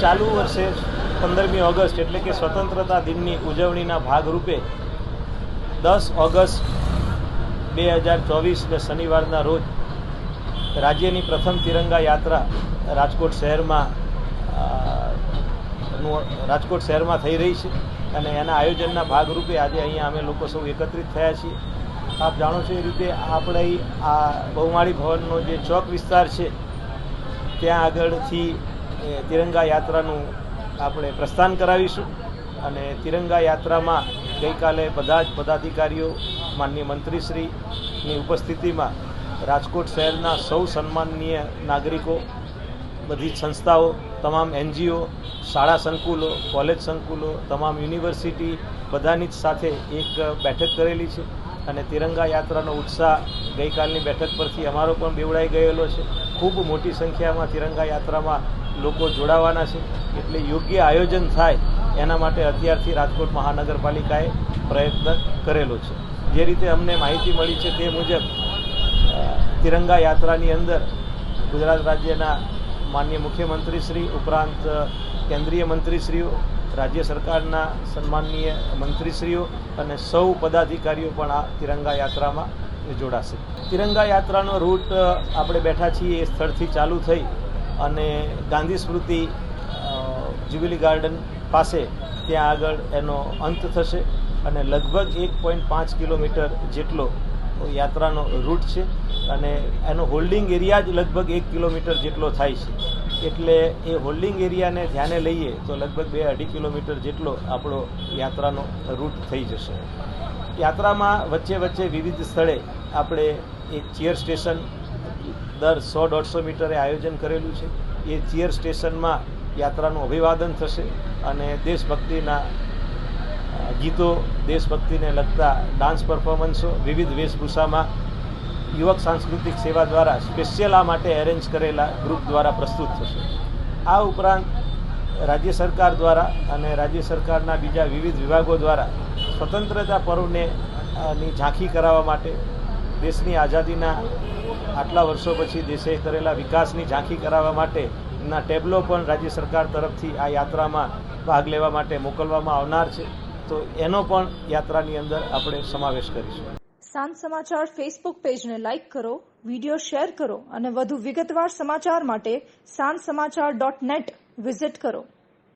ચાલુ વર્ષે 15મી ઓગસ્ટ એટલે કે સ્વતંત્રતા દિનની ઉજવણીના ભાગરૂપે 10 ઓગસ્ટ 2024 શનિવારના રોજ રાજ્યની પ્રથમ તિરંગા યાત્રા રાજકોટ શહેરમાં થઈ રહી છે અને એના આયોજનના ભાગરૂપે આજે અહીંયા અમે લોકો સૌ એકત્રિત થયા છીએ. આપ જાણો છો એ રીતે આપણે આ બહુમાળી ભવનનો જે ચોક વિસ્તાર છે ત્યાં આગળથી તિરંગા યાત્રાનું આપણે પ્રસ્થાન કરાવીશું અને તિરંગા યાત્રામાં ગઈકાલે બધા જ પદાધિકારીઓ માનનીય મંત્રીશ્રીની ઉપસ્થિતિમાં રાજકોટ શહેરના સૌ સન્માનનીય નાગરિકો, બધી જ સંસ્થાઓ, તમામ NGO, શાળા સંકુલો, કોલેજ સંકુલો, તમામ યુનિવર્સિટી બધાની જ સાથે એક બેઠક કરેલી છે અને તિરંગા યાત્રાનો ઉત્સાહ ગઈકાલની બેઠક પરથી અમારો પણ બેવડાઈ ગયેલો છે. ખૂબ મોટી સંખ્યામાં તિરંગા યાત્રામાં લોકો જોડાવાના છે એટલે યોગ્ય આયોજન થાય એના માટે અત્યારથી રાજકોટ મહાનગરપાલિકાએ પ્રયત્ન કરેલો છે. જે રીતે અમને માહિતી મળી છે તે મુજબ તિરંગા યાત્રાની અંદર ગુજરાત રાજ્યના માનનીય મુખ્યમંત્રીશ્રી ઉપરાંત કેન્દ્રીય મંત્રીશ્રીઓ, રાજ્ય સરકારના સન્માનનીય મંત્રીશ્રીઓ અને સૌ પદાધિકારીઓ પણ આ તિરંગા યાત્રામાં જોડાશે. તિરંગા યાત્રાનો રૂટ આપણે બેઠા છીએ એ સ્થળથી ચાલુ થઈ અને ગાંધી સ્મૃતિ જ્યુબિલી ગાર્ડન પાસે ત્યાં આગળ એનો અંત થશે અને લગભગ 1.5 કિલોમીટર જેટલો યાત્રાનો રૂટ છે અને એનો હોલ્ડિંગ એરિયા જ લગભગ 1 કિલોમીટર જેટલો થાય છે. એટલે એ હોલ્ડિંગ એરિયાને ધ્યાને લઈએ તો લગભગ 2-2.5 કિલોમીટર જેટલો આપણો યાત્રાનો રૂટ થઈ જશે. યાત્રામાં વચ્ચે વચ્ચે વિવિધ સ્થળે આપણે એક ચેર સ્ટેશન દર 100-150 મીટરે આયોજન કરેલું છે. એ ચેર સ્ટેશનમાં યાત્રાનું અભિવાદન થશે અને દેશભક્તિના ગીતો, દેશભક્તિને લગતા ડાન્સ પરફોર્મન્સો વિવિધ વેશભૂષામાં યુવક સાંસ્કૃતિક સેવા દ્વારા સ્પેશિયલ આ માટે એરેન્જ કરેલા ગ્રુપ દ્વારા પ્રસ્તુત થશે. આ ઉપરાંત રાજ્ય સરકાર દ્વારા અને રાજ્ય સરકારના બીજા વિવિધ વિભાગો દ્વારા સ્વતંત્રતા પર્વની ઝાંખી કરાવવા માટે, દેશની આઝાદીના આટલા વર્ષો પછી દેશે કરેલા વિકાસની ઝાંખી કરાવવા માટેના ટેબ્લો પણ રાજ્ય સરકાર તરફથી આ યાત્રામાં ભાગ લેવા માટે મોકલવામાં આવનાર છે. તો એનો પણ યાત્રાની અંદર આપણે સમાવેશ કરીશું. સાંજ સમાચાર ફેસબુક પેજને લાઇક કરો, વિડીયો શેર કરો અને વધુ વિગતવાર સમાચાર માટે sanssamachar.net વિઝિટ કરો.